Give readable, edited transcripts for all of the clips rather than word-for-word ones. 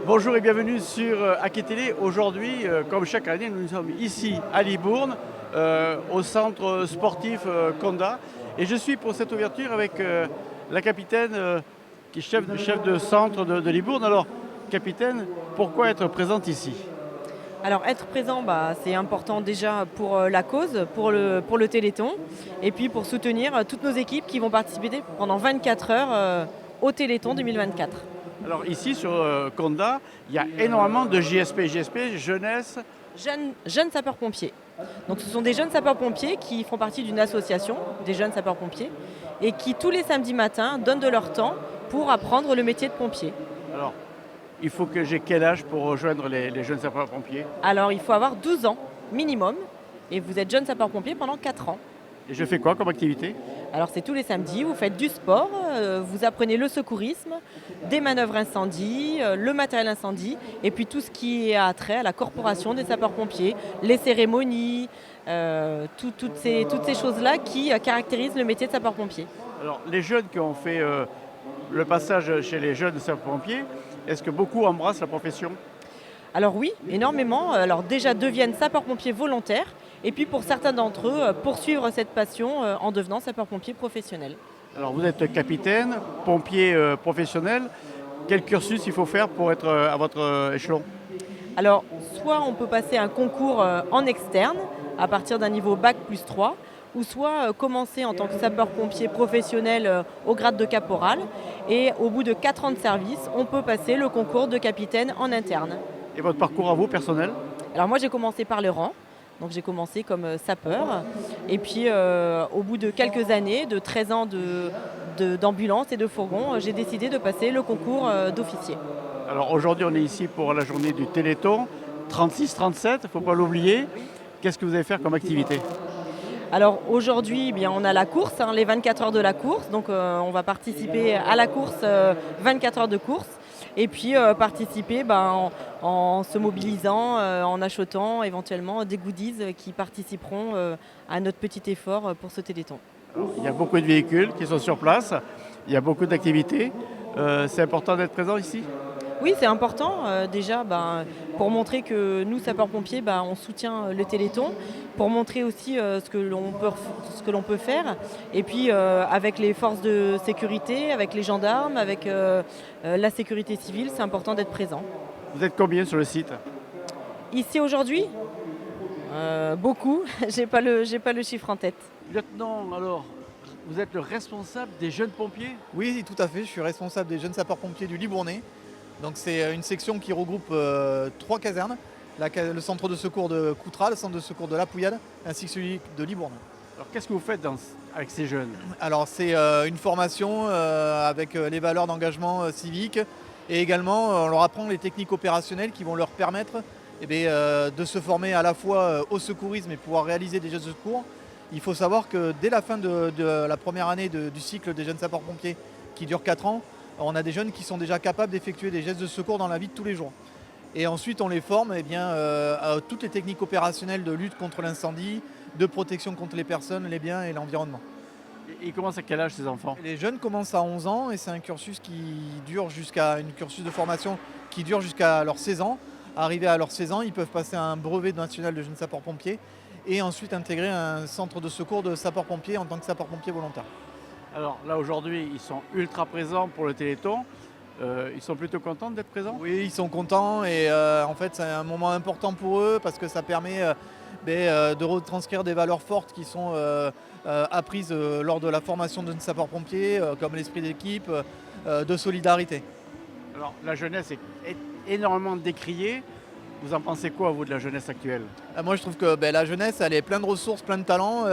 Bonjour et bienvenue sur Hockey Télé. Aujourd'hui, comme chaque année, nous sommes ici à Libourne, au centre sportif Condat. Et je suis pour cette ouverture avec la capitaine qui est chef de centre de Libourne. Alors, capitaine, pourquoi être présente ici? Alors être présent, c'est important déjà pour la cause, pour le Téléthon, et puis pour soutenir toutes nos équipes qui vont participer pendant 24 heures au Téléthon 2024. Alors ici sur Condat, il y a énormément de JSP. JSP, jeunesse. Jeunes sapeurs-pompiers. Donc ce sont des jeunes sapeurs-pompiers qui font partie d'une association, des jeunes sapeurs-pompiers, et qui tous les samedis matins donnent de leur temps pour apprendre le métier de pompier. Alors, il faut que j'ai quel âge pour rejoindre les jeunes sapeurs-pompiers? Alors il faut avoir 12 ans minimum, et vous êtes jeune sapeur-pompier pendant 4 ans. Et je fais quoi comme activité? Alors c'est tous les samedis, vous faites du sport, vous apprenez le secourisme, des manœuvres incendie, le matériel incendie, et puis tout ce qui a trait à la corporation des sapeurs-pompiers, les cérémonies, toutes ces choses-là qui caractérisent le métier de sapeur-pompier. Alors, les jeunes qui ont fait le passage chez les jeunes sapeurs-pompiers, est-ce que beaucoup embrassent la profession? Alors oui, énormément. Alors déjà deviennent sapeurs-pompiers volontaires, et puis pour certains d'entre eux, poursuivre cette passion en devenant sapeurs-pompiers professionnels. Alors, vous êtes capitaine, pompier professionnel. Quel cursus il faut faire pour être à votre échelon? Alors, soit on peut passer un concours en externe, à partir d'un niveau bac plus 3, ou soit commencer en tant que sapeur-pompier professionnel au grade de caporal. Et au bout de 4 ans de service, on peut passer le concours de capitaine en interne. Et votre parcours à vous, personnel? Alors moi, j'ai commencé par le rang. Donc j'ai commencé comme sapeur. Et puis au bout de quelques années, de 13 ans d'ambulance et de fourgon, j'ai décidé de passer le concours d'officier. Alors, aujourd'hui, on est ici pour la journée du Téléthon. 36-37, il ne faut pas l'oublier. Qu'est-ce que vous allez faire comme activité? Alors aujourd'hui, on a la course, les 24 heures de la course. Donc on va participer à la course, 24 heures de course. Et puis participer en se mobilisant, en achetant éventuellement des goodies qui participeront à notre petit effort pour ce Téléthon. Alors, il y a beaucoup de véhicules qui sont sur place. Il y a beaucoup d'activités. C'est important d'être présent ici? Oui, c'est important déjà pour montrer que nous, sapeurs-pompiers, on soutient le Téléthon, pour montrer aussi ce que l'on peut faire. Et puis avec les forces de sécurité, avec les gendarmes, avec la sécurité civile, c'est important d'être présent. Vous êtes combien sur le site? Ici aujourd'hui, beaucoup. J'ai pas le chiffre en tête. Lieutenant, alors, vous êtes le responsable des jeunes pompiers? Oui, tout à fait. Je suis responsable des jeunes sapeurs-pompiers du Libournais. Donc c'est une section qui regroupe 3 casernes. Le centre de secours de Coutras, le centre de secours de La Pouillade, ainsi que celui de Libourne. Alors, qu'est-ce que vous faites avec ces jeunes? Alors c'est une formation avec les valeurs d'engagement civique, et également on leur apprend les techniques opérationnelles qui vont leur permettre de se former à la fois au secourisme et pouvoir réaliser des gestes de secours. Il faut savoir que dès la fin de la première année du cycle des jeunes sapeurs-pompiers, qui dure 4 ans, on a des jeunes qui sont déjà capables d'effectuer des gestes de secours dans la vie de tous les jours. Et ensuite, on les forme à toutes les techniques opérationnelles de lutte contre l'incendie, de protection contre les personnes, les biens et l'environnement. Et ils commencent à quel âge, ces enfants? Les jeunes commencent à 11 ans et c'est un cursus cursus de formation qui dure jusqu'à leurs 16 ans. Arrivés à leurs 16 ans, ils peuvent passer un brevet national de jeunes sapeurs-pompiers et ensuite intégrer un centre de secours de sapeurs-pompiers en tant que sapeurs-pompiers volontaires. Alors là, aujourd'hui, ils sont ultra présents pour le Téléthon. Ils sont plutôt contents d'être présents? Oui, ils sont contents et en fait c'est un moment important pour eux parce que ça permet de retranscrire des valeurs fortes qui sont apprises lors de la formation d'un sapeur-pompier, comme l'esprit d'équipe, de solidarité. Alors, la jeunesse est énormément décriée. Vous en pensez quoi, vous, de la jeunesse actuelle? Moi je trouve que la jeunesse elle est pleine de ressources, plein de talents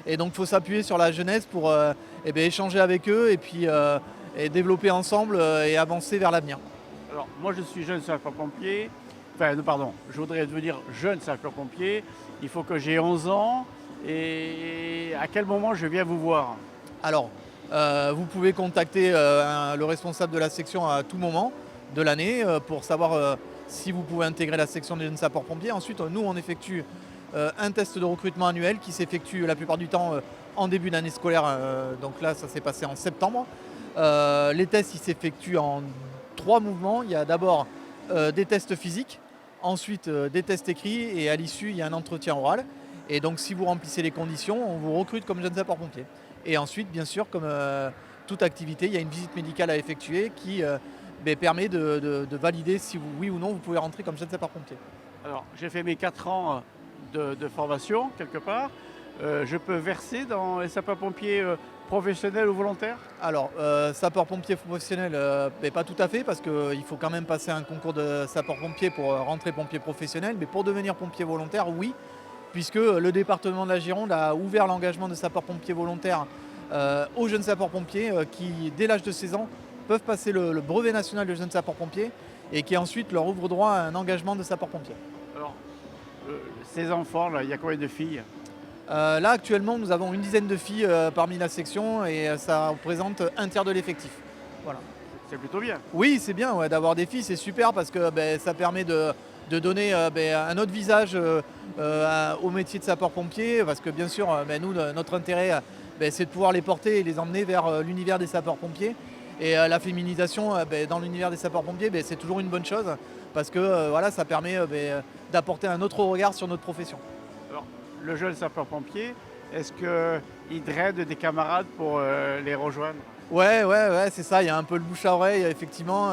et donc il faut s'appuyer sur la jeunesse pour échanger avec eux et puis et développer ensemble et avancer vers l'avenir. Alors, moi, je suis jeune sapeur-pompier. Enfin, non, pardon, je voudrais devenir jeune sapeur-pompier. Il faut que j'ai 11 ans. Et à quel moment je viens vous voir? Alors, vous pouvez contacter le responsable de la section à tout moment de l'année pour savoir si vous pouvez intégrer la section des jeunes sapeurs-pompiers. Ensuite, nous, on effectue un test de recrutement annuel qui s'effectue la plupart du temps en début d'année scolaire. Donc là, ça s'est passé en septembre. Les tests ils s'effectuent en 3 mouvements. Il y a d'abord des tests physiques, ensuite des tests écrits et à l'issue, il y a un entretien oral. Et donc si vous remplissez les conditions, on vous recrute comme jeune sapeur-pompier. Et ensuite, bien sûr, comme toute activité, il y a une visite médicale à effectuer qui permet de valider si oui ou non vous pouvez rentrer comme jeune sapeur-pompier. Alors, j'ai fait mes 4 ans de formation, quelque part. Je peux verser dans les sapeurs-pompiers professionnels ou volontaires? Alors, sapeur-pompier professionnel, pas tout à fait, parce qu'il faut quand même passer un concours de sapeur-pompier pour rentrer pompier professionnel. Mais pour devenir pompier volontaire, oui, puisque le département de la Gironde a ouvert l'engagement de sapeur-pompier volontaire aux jeunes sapeurs-pompiers qui, dès l'âge de 16 ans, peuvent passer le brevet national de jeunes sapeurs-pompiers et qui ensuite leur ouvre droit à un engagement de sapeur-pompier. Alors, ces enfants, là, il y a combien de filles? Là, actuellement, nous avons une dizaine de filles parmi la section et ça représente un tiers de l'effectif. Voilà. C'est plutôt bien. Oui, c'est bien d'avoir des filles, c'est super parce que ça permet de donner un autre visage au métier de sapeur-pompier. Parce que bien sûr, nous, notre intérêt, c'est de pouvoir les porter et les emmener vers l'univers des sapeurs-pompiers. Et la féminisation dans l'univers des sapeurs-pompiers, c'est toujours une bonne chose parce que ça permet d'apporter un autre regard sur notre profession. Alors, le jeune sapeur-pompier, est-ce qu'il draine des camarades pour les rejoindre? Ouais, c'est ça, il y a un peu le bouche à oreille, effectivement.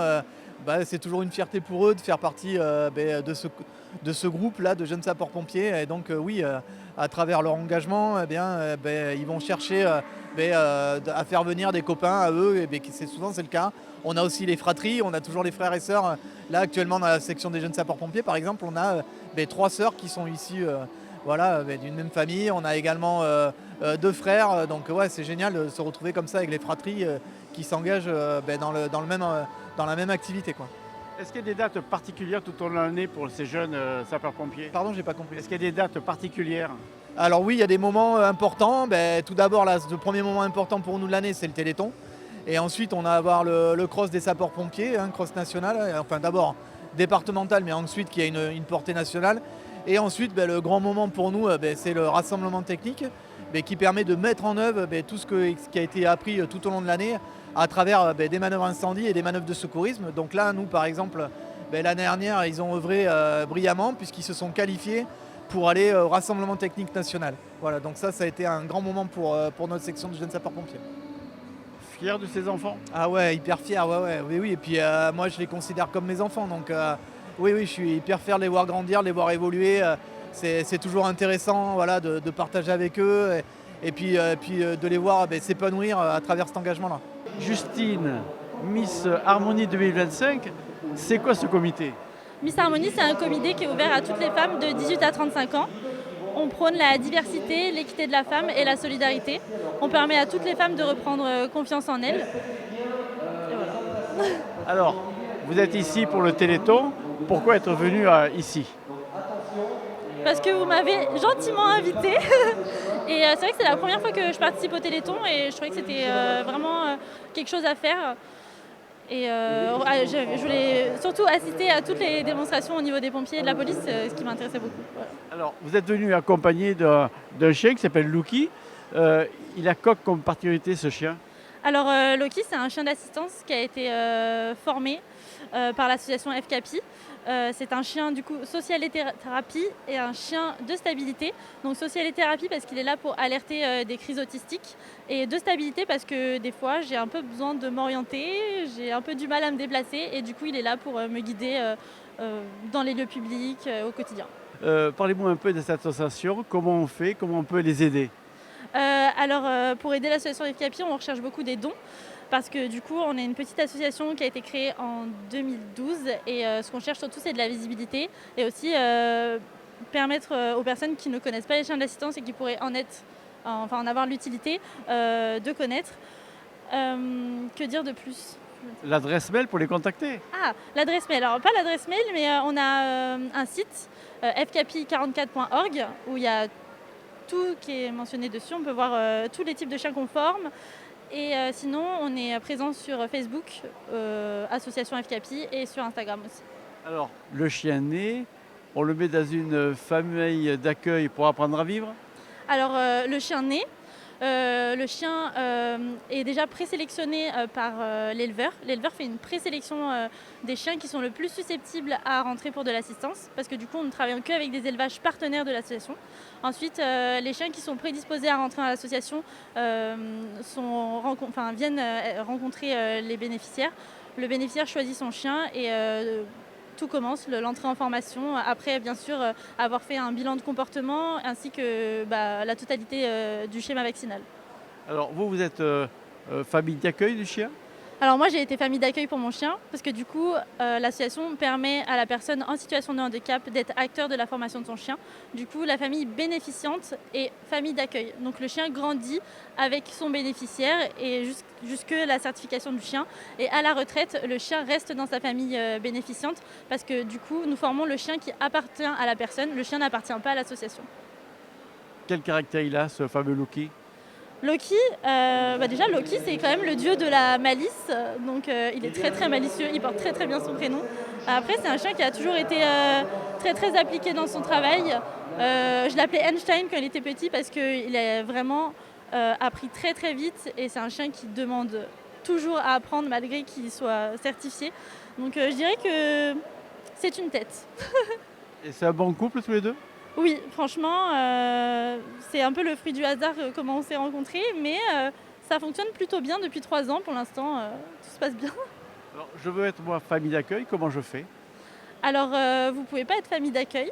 C'est toujours une fierté pour eux de faire partie de ce groupe-là de jeunes sapeurs-pompiers. Et donc oui, à travers leur engagement, ils vont chercher à faire venir des copains à eux. Et souvent c'est le cas. On a aussi les fratries, on a toujours les frères et sœurs. Là actuellement dans la section des jeunes sapeurs-pompiers, par exemple, on a 3 sœurs qui sont issues d'une même famille. On a également 2 frères. Donc ouais, c'est génial de se retrouver comme ça avec les fratries qui s'engagent dans la même activité, quoi. Est-ce qu'il y a des dates particulières tout au long de l'année pour ces jeunes sapeurs-pompiers? Pardon, j'ai pas compris. Est-ce qu'il y a des dates particulières? Alors oui, il y a des moments importants. Tout d'abord, le premier moment important pour nous de l'année, c'est le Téléthon. Et ensuite, on va avoir le cross des sapeurs-pompiers, cross national. Enfin d'abord départemental, mais ensuite qui a une portée nationale. Et ensuite, le grand moment pour nous, c'est le rassemblement technique qui permet de mettre en œuvre tout ce qui a été appris tout au long de l'année à travers des manœuvres incendie et des manœuvres de secourisme. Donc là, nous, par exemple, l'année dernière, ils ont œuvré brillamment puisqu'ils se sont qualifiés pour aller au rassemblement technique national. Voilà, donc ça a été un grand moment pour notre section de jeunes sapeurs-pompiers. Fier de ces enfants? Ah ouais, hyper fier, oui. Et puis moi, je les considère comme mes enfants, donc oui, je suis hyper fier de les voir grandir, de les voir évoluer. C'est toujours intéressant de partager avec eux et puis de les voir s'épanouir à travers cet engagement-là. Justine, Miss Harmonie 2025, c'est quoi ce comité? Miss Harmonie, c'est un comité qui est ouvert à toutes les femmes de 18 à 35 ans. On prône la diversité, l'équité de la femme et la solidarité. On permet à toutes les femmes de reprendre confiance en elles. Et voilà. Alors, vous êtes ici pour le Téléthon. Pourquoi être venu ici? Parce que vous m'avez gentiment invitée. Et c'est vrai que c'est la première fois que je participe au Téléthon et je trouvais que c'était vraiment quelque chose à faire. Et je voulais surtout assister à toutes les démonstrations au niveau des pompiers et de la police, ce qui m'intéressait beaucoup. Voilà. Alors, vous êtes venu accompagné d'un chien qui s'appelle Lucky. Il a quoi comme particularité, ce chien? Alors, Loki, c'est un chien d'assistance qui a été formé par l'association FCAPI. C'est un chien du coup socialité-thérapie et un chien de stabilité. Donc socialité-thérapie parce qu'il est là pour alerter des crises autistiques et de stabilité parce que des fois j'ai un peu besoin de m'orienter, j'ai un peu du mal à me déplacer et du coup il est là pour me guider dans les lieux publics au quotidien. Parlez-moi un peu de cette association, comment on fait, comment on peut les aider? Pour aider l'association FCAPI, on recherche beaucoup des dons. Parce que du coup, on est une petite association qui a été créée en 2012 et ce qu'on cherche surtout, c'est de la visibilité et aussi permettre aux personnes qui ne connaissent pas les chiens d'assistance et qui pourraient en avoir l'utilité de connaître. Que dire de plus? L'adresse mail pour les contacter? Ah, l'adresse mail. Alors, pas l'adresse mail, mais on a un site, fcapi44.org, où il y a tout qui est mentionné dessus. On peut voir tous les types de chiens qu'on forme. Et sinon, on est présent sur Facebook, Association FCAPI, et sur Instagram aussi. Alors, le chien né, on le met dans une famille d'accueil pour apprendre à vivre? Alors, le chien né, Le chien est déjà présélectionné par l'éleveur. L'éleveur fait une présélection des chiens qui sont le plus susceptibles à rentrer pour de l'assistance, parce que du coup on ne travaille qu'avec des élevages partenaires de l'association. Ensuite, les chiens qui sont prédisposés à rentrer dans l'association viennent rencontrer les bénéficiaires. Le bénéficiaire choisit son chien et tout commence, l'entrée en formation, après bien sûr avoir fait un bilan de comportement ainsi que la totalité du schéma vaccinal. Alors vous êtes famille d'accueil du chien? Alors moi j'ai été famille d'accueil pour mon chien parce que du coup l'association permet à la personne en situation de handicap d'être acteur de la formation de son chien. Du coup la famille bénéficiante est famille d'accueil. Donc le chien grandit avec son bénéficiaire et jusque la certification du chien. Et à la retraite le chien reste dans sa famille bénéficiante parce que du coup nous formons le chien qui appartient à la personne. Le chien n'appartient pas à l'association. Quel caractère il a, ce fameux Loki? Loki, déjà Loki c'est quand même le dieu de la malice, donc il est très très malicieux, il porte très très bien son prénom. Après c'est un chien qui a toujours été très très appliqué dans son travail. Je l'appelais Einstein quand il était petit parce qu'il a vraiment appris très très vite et c'est un chien qui demande toujours à apprendre malgré qu'il soit certifié. Donc je dirais que c'est une tête. Et c'est un bon couple tous les deux? Oui, franchement, c'est un peu le fruit du hasard comment on s'est rencontrés, mais ça fonctionne plutôt bien depuis 3 ans pour l'instant, tout se passe bien. Alors, je veux être moi famille d'accueil, comment je fais? Alors vous ne pouvez pas être famille d'accueil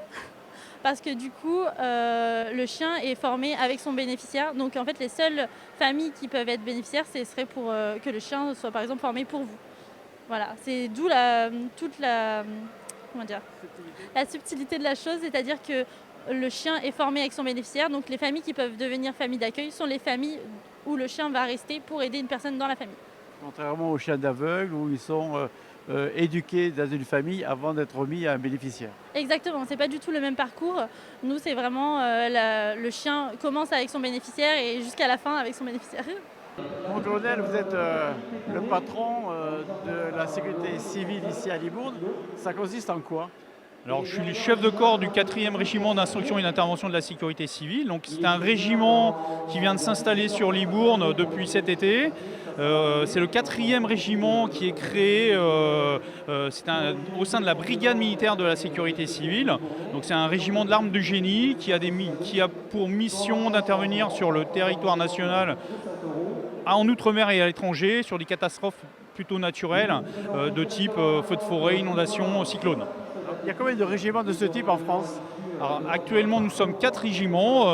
parce que du coup le chien est formé avec son bénéficiaire, donc en fait les seules familles qui peuvent être bénéficiaires, ce serait pour que le chien soit par exemple formé pour vous. Voilà, c'est d'où toute la subtilité de la chose, c'est-à-dire que le chien est formé avec son bénéficiaire, donc les familles qui peuvent devenir familles d'accueil sont les familles où le chien va rester pour aider une personne dans la famille. Contrairement aux chiens d'aveugle où ils sont éduqués dans une famille avant d'être remis à un bénéficiaire. Exactement, c'est pas du tout le même parcours. Nous, c'est vraiment le chien commence avec son bénéficiaire et jusqu'à la fin avec son bénéficiaire. Mon colonel, vous êtes le patron de la sécurité civile ici à Libourne. Ça consiste en quoi? Alors, je suis le chef de corps du 4e régiment d'instruction et d'intervention de la sécurité civile. Donc, c'est un régiment qui vient de s'installer sur Libourne depuis cet été. C'est le 4e régiment qui est créé au sein de la brigade militaire de la sécurité civile. Donc, c'est un régiment de l'arme de génie qui a pour mission d'intervenir sur le territoire national en Outre-mer et à l'étranger sur des catastrophes plutôt naturelles de type feu de forêt, inondations, cyclones. Il y a combien de régiments de ce type en France? Alors, actuellement, nous sommes 4 régiments.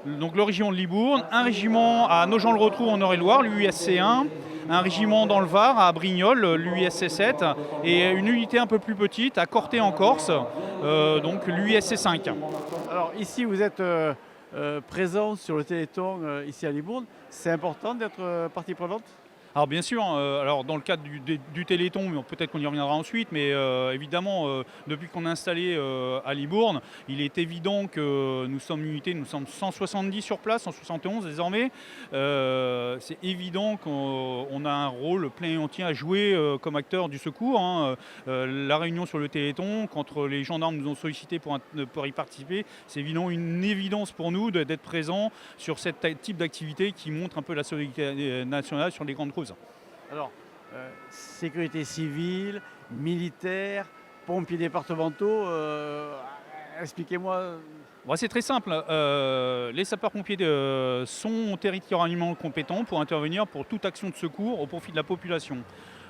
Donc le régiment de Libourne, un régiment à Nogent-le-Rotrou en Eure-et-Loire, l'UISC1, un régiment dans le Var à Brignoles, l'UISC7, et une unité un peu plus petite à Corté en Corse, donc l'UISC5. Alors ici, vous êtes présent sur le Téléthon ici à Libourne. C'est important d'être partie prenante? Alors bien sûr, alors dans le cadre du Téléthon, peut-être qu'on y reviendra ensuite, mais évidemment, depuis qu'on est installé à Libourne, il est évident que nous sommes une unité, nous sommes 170 sur place, 171 désormais. C'est évident qu'on a un rôle plein et entier à jouer comme acteur du secours. Hein. La réunion sur le Téléthon, quand les gendarmes nous ont sollicité pour y participer, c'est évidemment une évidence pour nous d'être présents sur ce type d'activité qui montre un peu la solidarité nationale sur les grandes causes. Alors, sécurité civile, militaire, pompiers départementaux, expliquez-moi. Bon, c'est très simple. Les sapeurs-pompiers sont territorialement compétents pour intervenir pour toute action de secours au profit de la population.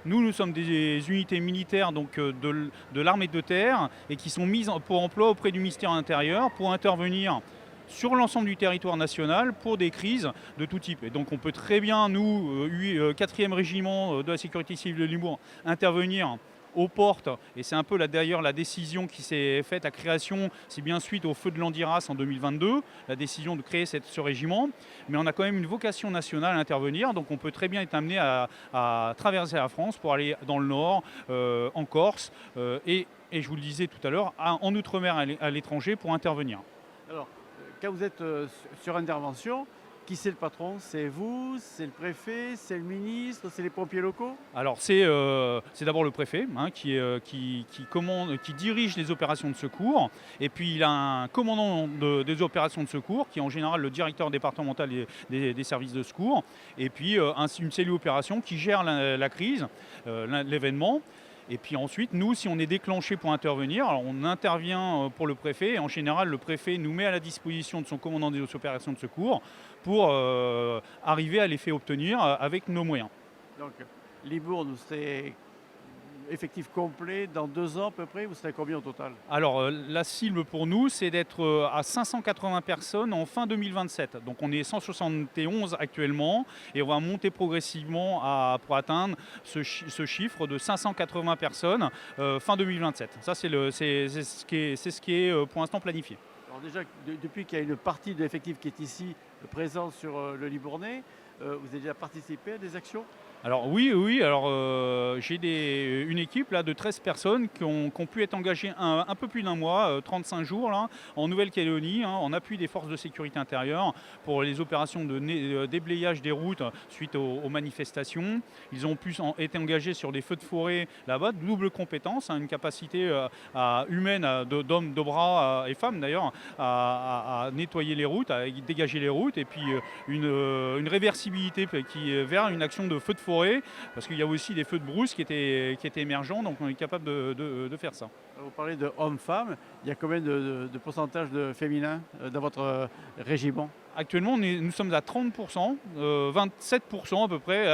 Nous sommes des unités militaires donc, de l'armée de terre et qui sont mises pour emploi auprès du ministère de l'Intérieur pour intervenir sur l'ensemble du territoire national pour des crises de tout type. Et donc on peut très bien, nous, 4e régiment de la sécurité civile de Libourne, intervenir aux portes, et c'est un peu d'ailleurs la décision qui s'est faite, la création, c'est bien suite au feu de Landiras en 2022, la décision de créer ce régiment, mais on a quand même une vocation nationale à intervenir, donc on peut très bien être amené à traverser la France pour aller dans le nord, en Corse, et je vous le disais tout à l'heure, en Outre-mer à l'étranger pour intervenir. Alors, quand vous êtes sur intervention, qui c'est le patron? C'est vous? C'est le préfet? C'est le ministre? C'est les pompiers locaux? Alors c'est d'abord le préfet qui dirige les opérations de secours, et puis il a un commandant des opérations de secours qui est en général le directeur départemental des services de secours, et puis une cellule opération qui gère la crise, l'événement. Et puis ensuite, nous, si on est déclenché pour intervenir, alors on intervient pour le préfet. Et en général, le préfet nous met à la disposition de son commandant des opérations de secours pour arriver à les faire obtenir avec nos moyens. Donc, Libourne, vous serez effectif complet dans 2 ans à peu près. Vous serez combien au total? Alors, la cible pour nous, c'est d'être à 580 personnes en fin 2027. Donc, on est 171 actuellement et on va monter progressivement pour atteindre ce chiffre de 580 personnes fin 2027. Ça, c'est ce qui est pour l'instant planifié. Alors déjà, depuis qu'il y a une partie de l'effectif qui est ici, présent sur le Libournais, vous avez déjà participé à des actions? Alors oui. Alors j'ai une équipe là de 13 personnes qui ont pu être engagées un peu plus d'un mois, 35 jours là, en Nouvelle-Calédonie, en appui des forces de sécurité intérieure pour les opérations de déblayage des routes suite aux manifestations. Ils ont été engagés sur des feux de forêt là-bas, double compétence, une capacité humaine d'hommes, de bras et femmes d'ailleurs, à nettoyer les routes, à dégager les routes, et puis une réversibilité vers une action de feu de forêt, parce qu'il y a aussi des feux de brousse qui étaient émergents, donc on est capable de faire ça. Vous parlez de hommes-femmes, il y a combien de pourcentage de féminins dans votre régiment? Actuellement, nous sommes à 30%, 27% à peu près,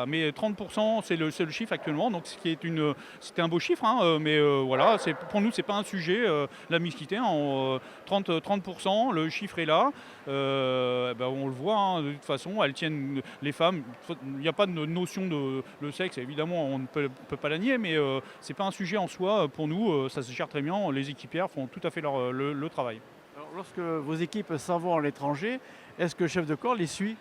mais 30% c'est le chiffre actuellement, donc c'était un beau chiffre, mais voilà, pour nous c'est pas un sujet, la mixité, 30%, le chiffre est là, on le voit, de toute façon, elles tiennent, les femmes, il n'y a pas de notion de sexe, évidemment on ne peut pas la nier, mais c'est pas un sujet en soi, pour nous ça se gère très bien, les équipières font tout à fait le travail. Alors, lorsque vos équipes s'en vont à l'étranger, est-ce que le chef de corps les suit?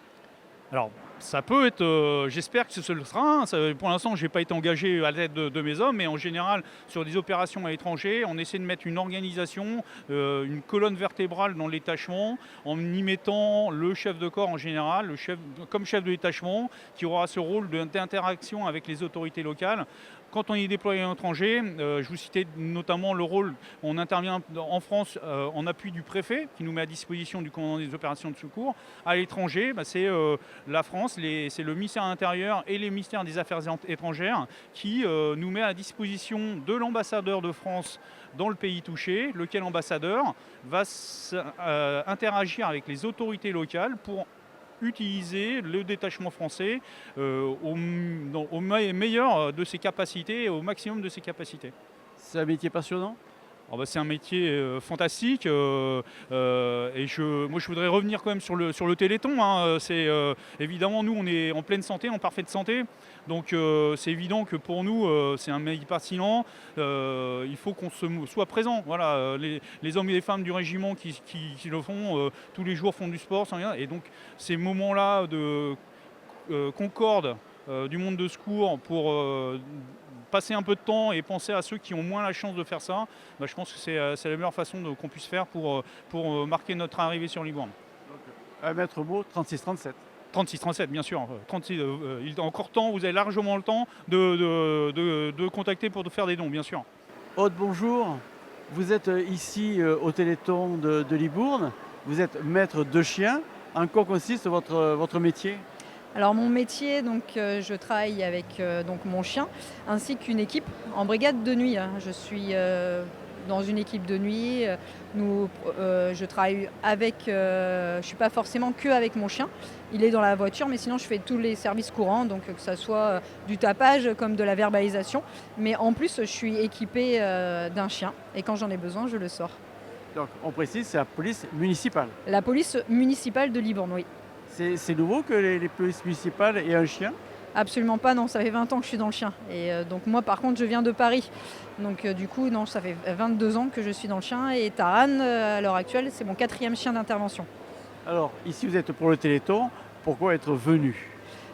Alors, ça peut être, j'espère que ce le sera. Pour l'instant, je n'ai pas été engagé à l'aide de mes hommes, mais en général, sur des opérations à l'étranger, on essaie de mettre une organisation, une colonne vertébrale dans le détachement, en y mettant le chef de corps en général, comme chef de détachement, qui aura ce rôle d'interaction avec les autorités locales. Quand on est déployé à l'étranger, je vous citais notamment le rôle, on intervient en France en appui du préfet, qui nous met à disposition du commandant des opérations de secours. À l'étranger, c'est la France, c'est le ministère de l'Intérieur et les ministères des Affaires étrangères qui nous met à disposition de l'ambassadeur de France dans le pays touché, lequel ambassadeur va interagir avec les autorités locales pour utiliser le détachement français au meilleur de ses capacités et au maximum de ses capacités. C'est un métier passionnant? C'est un métier fantastique et moi je voudrais revenir quand même sur le Téléthon. Évidemment, nous on est en pleine santé, en parfaite santé, donc c'est évident que pour nous c'est un métier passionnant. Il faut qu'on soit présent. Voilà, les hommes et les femmes du régiment qui le font tous les jours, font du sport, et donc ces moments-là de concorde du monde de secours pour passer un peu de temps et penser à ceux qui ont moins la chance de faire ça, je pense que c'est la meilleure façon qu'on puisse faire pour marquer notre arrivée sur Libourne. Un maître mot, 36-37. 36-37, bien sûr. Il est encore temps, vous avez largement le temps de contacter pour faire des dons, bien sûr. Aude, bonjour. Vous êtes ici au Téléthon de Libourne. Vous êtes maître de chien. En quoi consiste votre métier? Alors mon métier, je travaille avec mon chien ainsi qu'une équipe en brigade de nuit. Je suis dans une équipe de nuit. Je travaille avec, je suis pas forcément que avec mon chien. Il est dans la voiture, mais sinon je fais tous les services courants, donc que ce soit du tapage comme de la verbalisation. Mais en plus, je suis équipée d'un chien et quand j'en ai besoin, je le sors. Donc on précise, c'est la police municipale. La police municipale de Libourne, oui. C'est nouveau que les polices municipales aient un chien? Absolument pas, non, ça fait 20 ans que je suis dans le chien. Et donc moi par contre je viens de Paris. Donc du coup non, ça fait 22 ans que je suis dans le chien et Taran à l'heure actuelle c'est mon 4e chien d'intervention. Alors ici vous êtes pour le Téléthon, pourquoi être venu?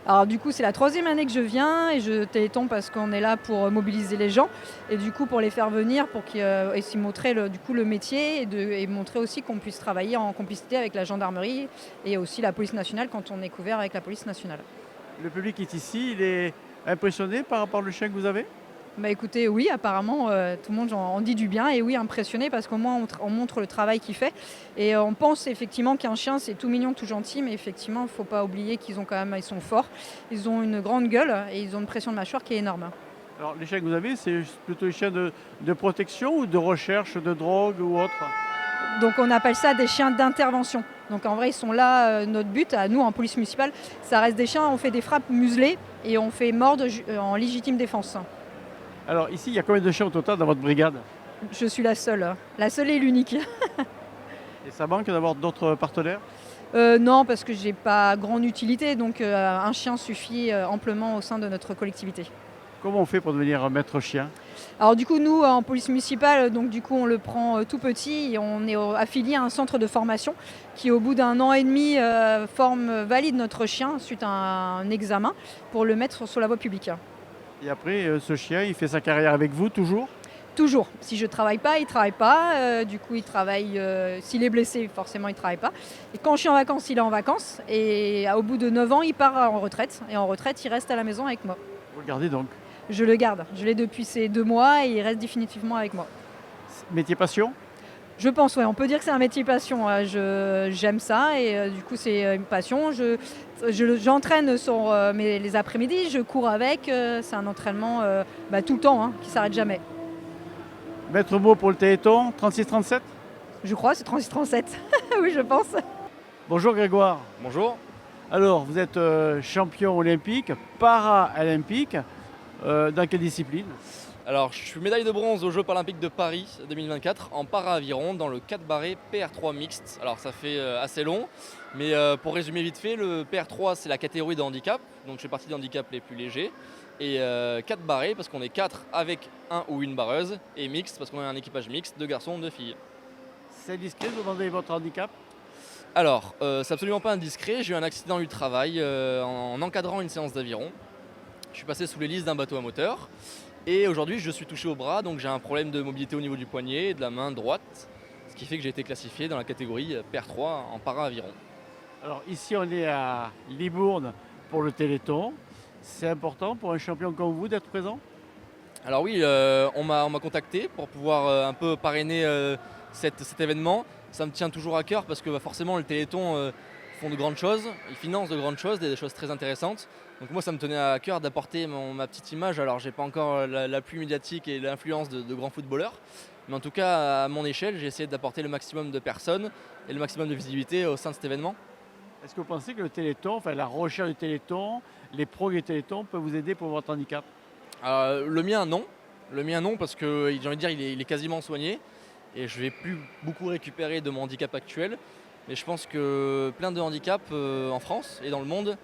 Alors du coup, c'est la 3e année que je viens et je téléthon parce qu'on est là pour mobiliser les gens et du coup pour les faire venir, pour qu'ils et s'y montrer le métier et montrer aussi qu'on puisse travailler en complicité avec la gendarmerie et aussi la police nationale quand on est couvert avec la police nationale. Le public est ici, il est impressionné par rapport au chien que vous avez? Bah écoutez, oui, apparemment, tout le monde en dit du bien et oui, impressionné parce qu'au moins on montre le travail qu'il fait. Et on pense effectivement qu'un chien, c'est tout mignon, tout gentil, mais effectivement, il ne faut pas oublier qu'ils sont forts, ils ont une grande gueule et ils ont une pression de mâchoire qui est énorme. Alors les chiens que vous avez, c'est plutôt des chiens de protection ou de recherche de drogue ou autre? Donc on appelle ça des chiens d'intervention. Donc en vrai, ils sont là, notre but, à nous en police municipale, ça reste des chiens, on fait des frappes muselées et on fait mordre en légitime défense. Alors ici, il y a combien de chiens au total dans votre brigade? Je suis la seule et l'unique. Et ça manque d'avoir d'autres partenaires? Non, parce que j'ai pas grande utilité, donc un chien suffit amplement au sein de notre collectivité. Comment on fait pour devenir maître chien? Alors du coup, nous, en police municipale, donc du coup, on le prend tout petit et on est affilié à un centre de formation qui, au bout d'1 an et demi, valide notre chien suite à un examen pour le mettre sur la voie publique. Et après, ce chien, il fait sa carrière avec vous toujours? Toujours. Si je ne travaille pas, il ne travaille pas. Du coup, il travaille. S'il est blessé, forcément, il ne travaille pas. Et quand je suis en vacances, il est en vacances. Et au bout de 9 ans, il part en retraite. Et en retraite, il reste à la maison avec moi. Vous le gardez donc? Je le garde. Je l'ai depuis ces 2 mois et il reste définitivement avec moi. Métier passion? Je pense, oui. On peut dire que c'est un métier passion. J'aime ça et du coup, c'est une passion. J'entraîne sur les après-midi. Je cours avec. C'est un entraînement tout le temps, qui ne s'arrête jamais. Maître mot pour le Téléthon, 36-37? Je crois, c'est 36-37. Oui, je pense. Bonjour Grégoire. Bonjour. Alors, vous êtes champion olympique, para-olympique. Dans quelle discipline? Alors, je suis médaille de bronze aux Jeux Paralympiques de Paris 2024 en para-aviron dans le 4 barré PR3 mixte. Alors, ça fait assez long, mais pour résumer vite fait, le PR3 c'est la catégorie de handicap, donc je fais partie des handicaps les plus légers. Et 4 barrés parce qu'on est 4 avec un ou une barreuse, et mixte parce qu'on est un équipage mixte, 2 garçons, 2 filles. C'est discret de vous demander votre handicap? Alors, c'est absolument pas indiscret, j'ai eu un accident du travail en encadrant une séance d'aviron. Je suis passé sous l'hélice d'un bateau à moteur et aujourd'hui je suis touché au bras, donc j'ai un problème de mobilité au niveau du poignet et de la main droite, ce qui fait que j'ai été classifié dans la catégorie PR3 en para-aviron. Alors ici on est à Libourne pour le Téléthon. C'est important pour un champion comme vous d'être présent? Alors oui, on m'a contacté pour pouvoir un peu parrainer cet événement. Ça me tient toujours à cœur parce que forcément le Téléthon font de grandes choses, ils financent de grandes choses, des choses très intéressantes. Donc moi ça me tenait à cœur d'apporter ma petite image. Alors j'ai pas encore l'appui médiatique et l'influence de grands footballeurs, mais en tout cas à mon échelle j'ai essayé d'apporter le maximum de personnes et le maximum de visibilité au sein de cet événement. Est-ce que vous pensez que le Téléthon, enfin la recherche du Téléthon, les progrès du Téléthon peuvent vous aider pour votre handicap? Le mien non parce que j'ai envie de dire il est quasiment soigné et je vais plus beaucoup récupérer de mon handicap actuel. Mais je pense que plein de handicaps en France et dans le monde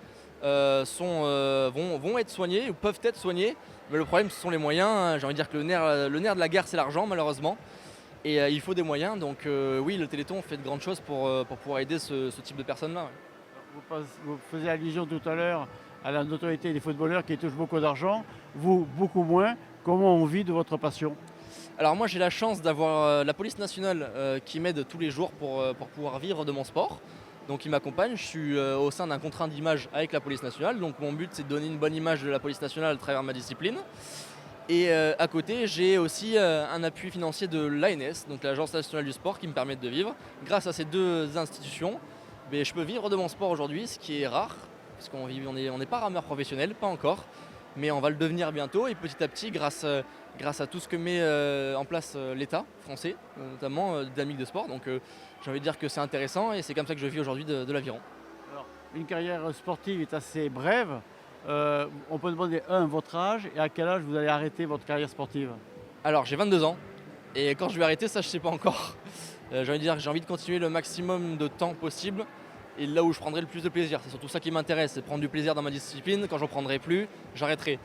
vont être soignés ou peuvent être soignés. Mais le problème, ce sont les moyens. J'ai envie de dire que le nerf de la guerre, c'est l'argent, malheureusement. Et il faut des moyens. Donc oui, le Téléthon fait de grandes choses pour pouvoir aider ce type de personnes-là. Ouais. Vous faisiez allusion tout à l'heure à la notoriété des footballeurs qui touchent beaucoup d'argent. Vous, beaucoup moins. Comment on vit de votre passion? Alors moi j'ai la chance d'avoir la police nationale qui m'aide tous les jours pour pouvoir vivre de mon sport. Donc il m'accompagne, je suis au sein d'un contrat d'image avec la police nationale. Donc mon but c'est de donner une bonne image de la police nationale à travers ma discipline. Et à côté j'ai aussi un appui financier de l'ANS, donc l'Agence nationale du sport, qui me permet de vivre. Grâce à ces 2 institutions, je peux vivre de mon sport aujourd'hui, ce qui est rare. Parce qu'on n'est pas rameur professionnel, pas encore. Mais on va le devenir bientôt et petit à petit grâce à tout ce que met en place l'État français, notamment dynamique de sport. Donc j'ai envie de dire que c'est intéressant et c'est comme ça que je vis aujourd'hui de l'aviron. Alors, une carrière sportive est assez brève. On peut demander votre âge et à quel âge vous allez arrêter votre carrière sportive? Alors j'ai 22 ans et quand je vais arrêter ça je sais pas encore. J'ai envie de dire que j'ai envie de continuer le maximum de temps possible. Et là où je prendrai le plus de plaisir, c'est surtout ça qui m'intéresse, c'est prendre du plaisir dans ma discipline. Quand j'en prendrai plus, j'arrêterai.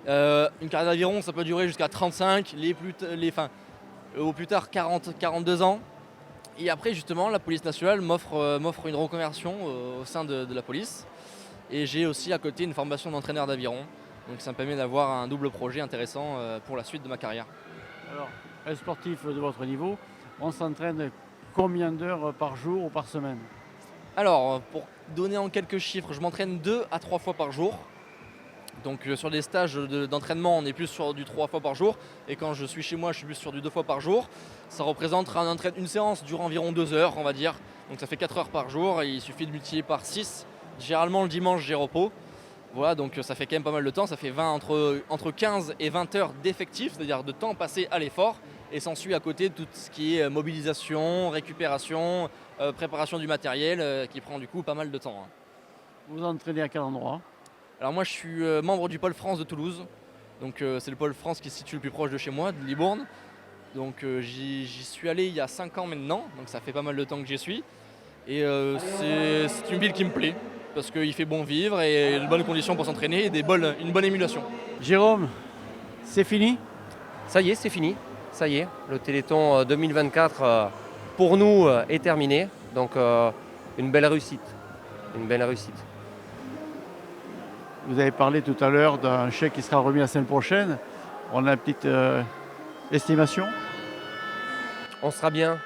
Une carrière d'aviron, ça peut durer jusqu'à 35, au plus tard 40, 42 ans. Et après, justement, la police nationale m'offre une reconversion au sein de la police. Et j'ai aussi à côté une formation d'entraîneur d'aviron. Donc ça me permet d'avoir un double projet intéressant pour la suite de ma carrière. Alors, un sportif de votre niveau, on s'entraîne combien d'heures par jour ou par semaine? Alors, pour donner en quelques chiffres, je m'entraîne 2 à 3 fois par jour. Donc sur des stages d'entraînement, on est plus sur du 3 fois par jour. Et quand je suis chez moi, je suis plus sur du 2 fois par jour. Ça représente une séance dure environ 2 heures, on va dire. Donc ça fait 4 heures par jour et il suffit de multiplier par 6. Généralement le dimanche, j'ai repos. Voilà, donc ça fait quand même pas mal de temps. Ça fait entre 15 et 20 heures d'effectif, c'est-à-dire de temps passé à l'effort. Et s'ensuit à côté tout ce qui est mobilisation, récupération, préparation du matériel, qui prend du coup pas mal de temps. Vous entraînez à quel endroit? Alors moi je suis membre du pôle France de Toulouse, donc c'est le pôle France qui se situe le plus proche de chez moi, de Libourne. Donc j'y suis allé il y a 5 ans maintenant, donc ça fait pas mal de temps que j'y suis. Et c'est une ville qui me plaît, parce qu'il fait bon vivre et de bonnes conditions pour s'entraîner et une bonne émulation. Jérôme, c'est fini? Ça y est, c'est fini. Ça y est, le Téléthon 2024 pour nous est terminé. Donc une belle réussite. Une belle réussite. Vous avez parlé tout à l'heure d'un chèque qui sera remis la semaine prochaine. On a une petite estimation? On sera bien.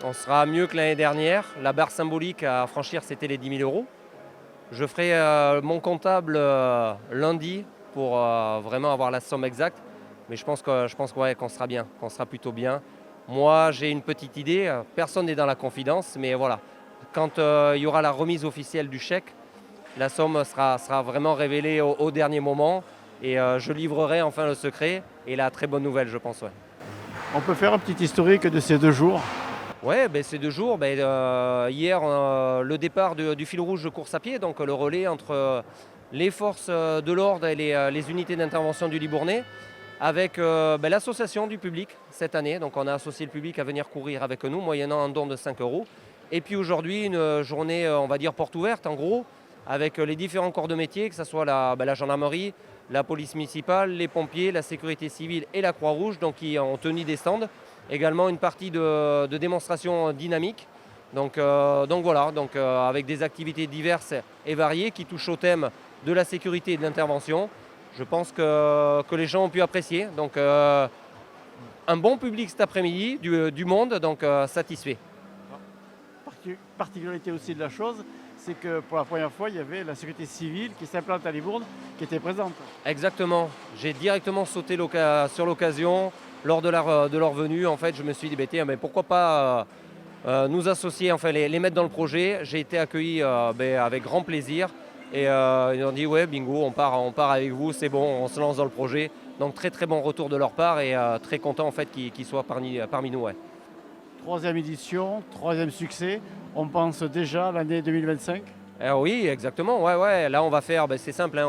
On sera mieux que l'année dernière. La barre symbolique à franchir, c'était les 10 000 €. Je ferai mon comptable lundi pour vraiment avoir la somme exacte. Mais je pense qu'on sera bien, qu'on sera plutôt bien. Moi, j'ai une petite idée. Personne n'est dans la confidence. Mais voilà, quand il y aura la remise officielle du chèque, la somme sera vraiment révélée au dernier moment. Et je livrerai enfin le secret. Et la très bonne nouvelle, je pense. Ouais. On peut faire un petit historique de ces 2 jours? Ouais, ces 2 jours, hier, le départ du fil rouge de course à pied, donc le relais entre les forces de l'ordre et les unités d'intervention du Libournais, avec l'association du public cette année. Donc on a associé le public à venir courir avec nous, moyennant un don de 5 €. Et puis aujourd'hui, une journée, on va dire, porte ouverte, en gros, avec les différents corps de métier, que ce soit la gendarmerie, la police municipale, les pompiers, la sécurité civile et la Croix-Rouge, donc qui ont tenu des stands. Également une partie de démonstration dynamique. Donc voilà, avec des activités diverses et variées qui touchent au thème de la sécurité et de l'intervention. Je pense que les gens ont pu apprécier. Donc un bon public cet après-midi, du monde, donc satisfait. Particularité aussi de la chose, c'est que pour la première fois, il y avait la sécurité civile qui s'implante à Libourne, qui était présente. Exactement. J'ai directement sauté sur l'occasion. Lors de leur venue, en fait, je me suis dit, mais pourquoi pas nous associer, enfin les mettre dans le projet. J'ai été accueilli avec grand plaisir. Et ils ont dit, ouais, bingo, on part avec vous, c'est bon, on se lance dans le projet. Donc très très bon retour de leur part et très content en fait qu'ils soient parmi nous. Ouais. 3e édition, 3e succès. On pense déjà à l'année 2025? Oui, exactement. Ouais. Là, on va faire, c'est simple.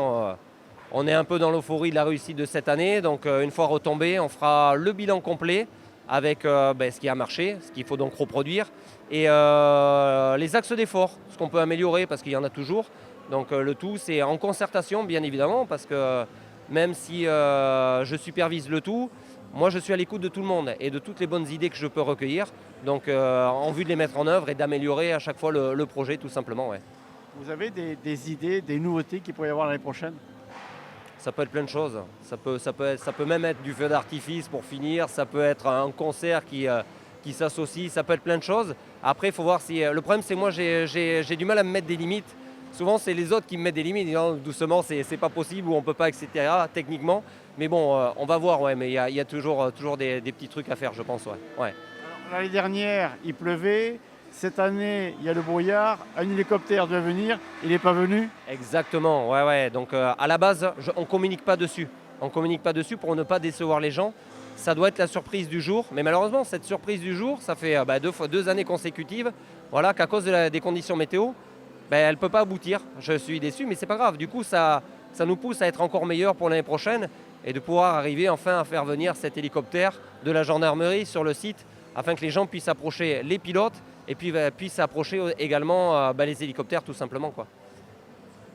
On est un peu dans l'euphorie de la réussite de cette année. Donc, une fois retombé, on fera le bilan complet avec ce qui a marché, ce qu'il faut donc reproduire. Et les axes d'effort, ce qu'on peut améliorer parce qu'il y en a toujours. Donc, le tout, c'est en concertation, bien évidemment, parce que même si je supervise le tout, moi, je suis à l'écoute de tout le monde et de toutes les bonnes idées que je peux recueillir. Donc, en vue de les mettre en œuvre et d'améliorer à chaque fois le projet, tout simplement. Ouais. Vous avez des idées, des nouveautés qu'il pourrait y avoir l'année prochaine? Ça peut être plein de choses. Ça peut même être du feu d'artifice pour finir. Ça peut être un concert qui s'associe. Ça peut être plein de choses. Après, il faut voir si... Le problème, c'est moi, j'ai du mal à me mettre des limites. Souvent, c'est les autres qui me mettent des limites. Disant, doucement, c'est pas possible ou on peut pas, etc. techniquement. Mais bon, on va voir. Ouais, mais il y a toujours des petits trucs à faire, je pense. Ouais. Alors, l'année dernière, il pleuvait. Cette année, il y a le brouillard. Un hélicoptère doit venir. Il n'est pas venu. Exactement. Ouais. Donc, à la base, on ne communique pas dessus. On ne communique pas dessus pour ne pas décevoir les gens. Ça doit être la surprise du jour. Mais malheureusement, cette surprise du jour, ça fait 2 années consécutives qu'à cause des conditions météo, elle ne peut pas aboutir. Je suis déçu, mais ce n'est pas grave. Du coup, ça nous pousse à être encore meilleurs pour l'année prochaine et de pouvoir arriver enfin à faire venir cet hélicoptère de la gendarmerie sur le site afin que les gens puissent approcher les pilotes et puis puissent approcher également les hélicoptères tout simplement. Quoi.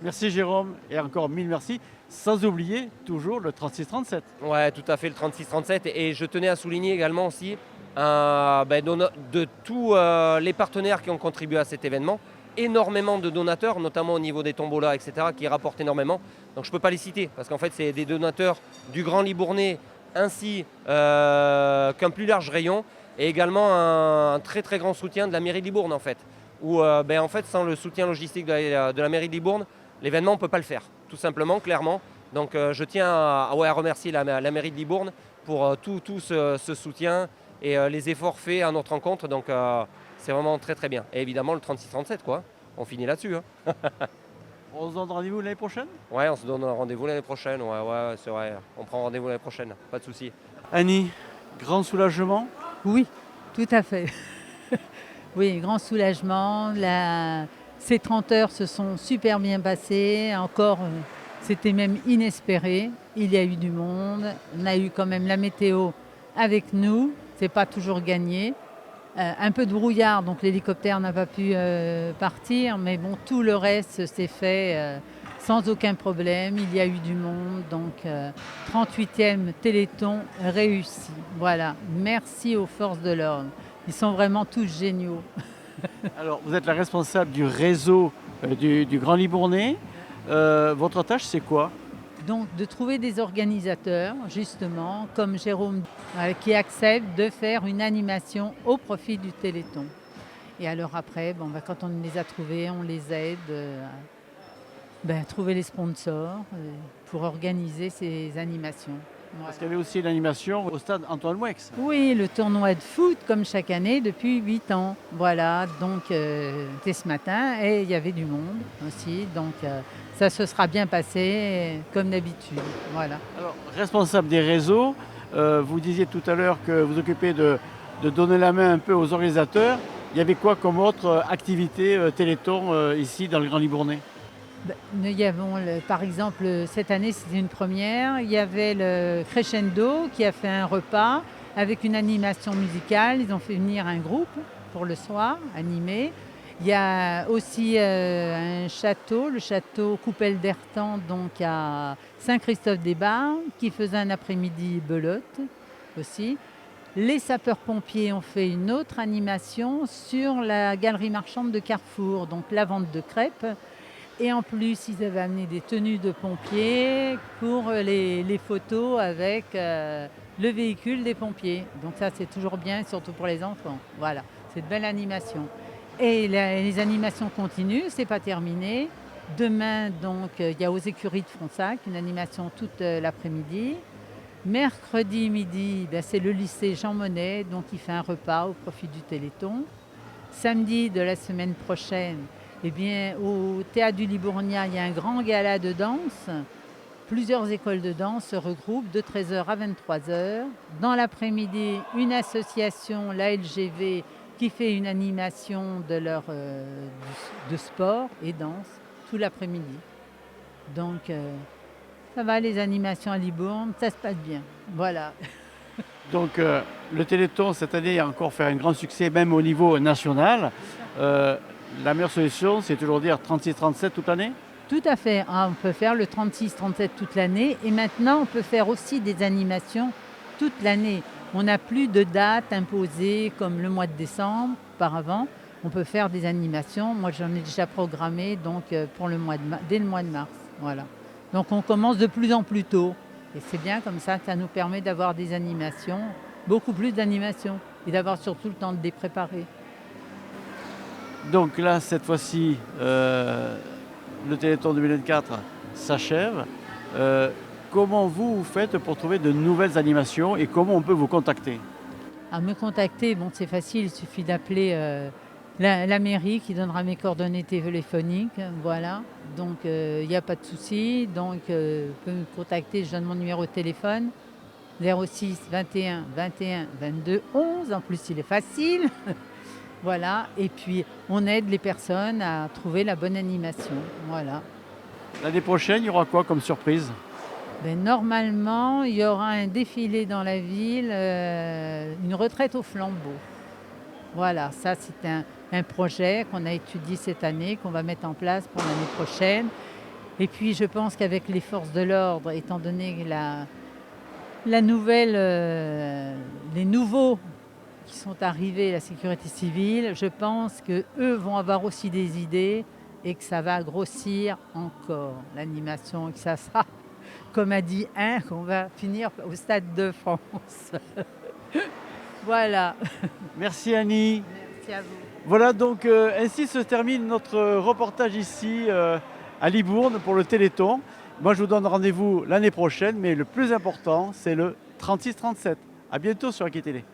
Merci Jérôme et encore 1000 merci. Sans oublier toujours le 3637. Ouais, tout à fait, le 3637. Et je tenais à souligner également aussi de tous les partenaires qui ont contribué à cet événement. énormément de donateurs, notamment au niveau des tombolas, etc., qui rapportent énormément. Donc je ne peux pas les citer, parce qu'en fait, c'est des donateurs du Grand Libournais, ainsi qu'un plus large rayon, et également un très très grand soutien de la mairie de Libourne, en fait. Où, en fait, sans le soutien logistique de la mairie de Libourne, l'événement, on ne peut pas le faire, tout simplement, clairement. Donc je tiens à remercier la mairie de Libourne pour tout ce soutien et les efforts faits à notre rencontre. Donc c'est vraiment très très bien. Et évidemment le 36-37, quoi. On finit là-dessus. Hein. On se donne rendez-vous l'année prochaine? Ouais, on se donne rendez-vous l'année prochaine. Ouais, c'est vrai. On prend rendez-vous l'année prochaine. Pas de souci. Annie, grand soulagement? Oui, tout à fait. Oui, grand soulagement. Ces 30 heures se sont super bien passées. Encore, c'était même inespéré. Il y a eu du monde. On a eu quand même la météo avec nous. C'est pas toujours gagné. Un peu de brouillard, donc l'hélicoptère n'a pas pu partir. Mais bon, tout le reste s'est fait sans aucun problème. Il y a eu du monde. Donc, 38e Téléthon réussi. Voilà. Merci aux forces de l'ordre. Ils sont vraiment tous géniaux. Alors, vous êtes la responsable du réseau du Grand Libournais. Votre tâche, c'est quoi? Donc, de trouver des organisateurs, justement, comme Jérôme, qui acceptent de faire une animation au profit du Téléthon. Et alors après, quand on les a trouvés, on les aide à trouver les sponsors pour organiser ces animations. Parce qu'il y avait aussi une animation au stade Antoine Moueix. Oui, le tournoi de foot, comme chaque année, depuis 8 ans. Voilà, donc c'était ce matin et il y avait du monde aussi. Donc ça se sera bien passé comme d'habitude. Voilà. Alors, responsable des réseaux, vous disiez tout à l'heure que vous occupez de donner la main un peu aux organisateurs. Il y avait quoi comme autre activité Téléthon ici dans le Grand Libournais? Nous y avons, par exemple, cette année, c'était une première. Il y avait le Crescendo qui a fait un repas avec une animation musicale. Ils ont fait venir un groupe pour le soir, animé. Il y a aussi un château, le château Coupelle d'Ertan, donc à Saint-Christophe-des-Bars, qui faisait un après-midi belote aussi. Les sapeurs-pompiers ont fait une autre animation sur la galerie marchande de Carrefour, donc la vente de crêpes. Et en plus, ils avaient amené des tenues de pompiers pour les photos avec le véhicule des pompiers. Donc ça, c'est toujours bien, surtout pour les enfants. Voilà, c'est de belle animation. Et les animations continuent, c'est pas terminé. Demain, donc, il y a aux écuries de Fronsac une animation toute l'après-midi. Mercredi midi, c'est le lycée Jean Monnet, donc il fait un repas au profit du Téléthon. Samedi de la semaine prochaine, au Théâtre du Libournien, il y a un grand gala de danse. Plusieurs écoles de danse se regroupent de 13h à 23h. Dans l'après-midi, une association, la LGV, qui fait une animation de sport et danse tout l'après-midi. Donc, ça va, les animations à Libourne, ça se passe bien. Voilà. Donc, le Téléthon, cette année, a encore fait un grand succès, même au niveau national. La meilleure solution, c'est toujours dire 36-37 toute l'année? Tout à fait. On peut faire le 36-37 toute l'année. Et maintenant, on peut faire aussi des animations toute l'année. On n'a plus de date imposée comme le mois de décembre, auparavant. On peut faire des animations. Moi, j'en ai déjà programmé donc, pour dès le mois de mars. Voilà. Donc, on commence de plus en plus tôt. Et c'est bien comme ça nous permet d'avoir des animations, beaucoup plus d'animations, et d'avoir surtout le temps de les préparer. Donc là, cette fois-ci, le Téléthon 2024 s'achève. Comment vous faites pour trouver de nouvelles animations et comment on peut vous contacter? À me contacter, c'est facile, il suffit d'appeler la mairie qui donnera mes coordonnées téléphoniques. Voilà, donc il n'y a pas de souci. Donc, vous pouvez me contacter, je donne mon numéro de téléphone 06 21 21 22 11. En plus, il est facile. Voilà, et puis on aide les personnes à trouver la bonne animation. Voilà. L'année prochaine, il y aura quoi comme surprise? Normalement, il y aura un défilé dans la ville, une retraite au flambeau. Voilà, ça c'est un projet qu'on a étudié cette année, qu'on va mettre en place pour l'année prochaine. Et puis je pense qu'avec les forces de l'ordre, étant donné la nouvelle, les nouveaux qui sont arrivés, la sécurité civile, je pense qu'eux vont avoir aussi des idées et que ça va grossir encore l'animation et que ça sera, comme a dit un, qu'on va finir au Stade de France. Voilà. Merci Annie. Merci à vous. Voilà donc ainsi se termine notre reportage ici à Libourne pour le Téléthon. Moi je vous donne rendez-vous l'année prochaine, mais le plus important c'est le 36-37. À bientôt sur Aki Télé.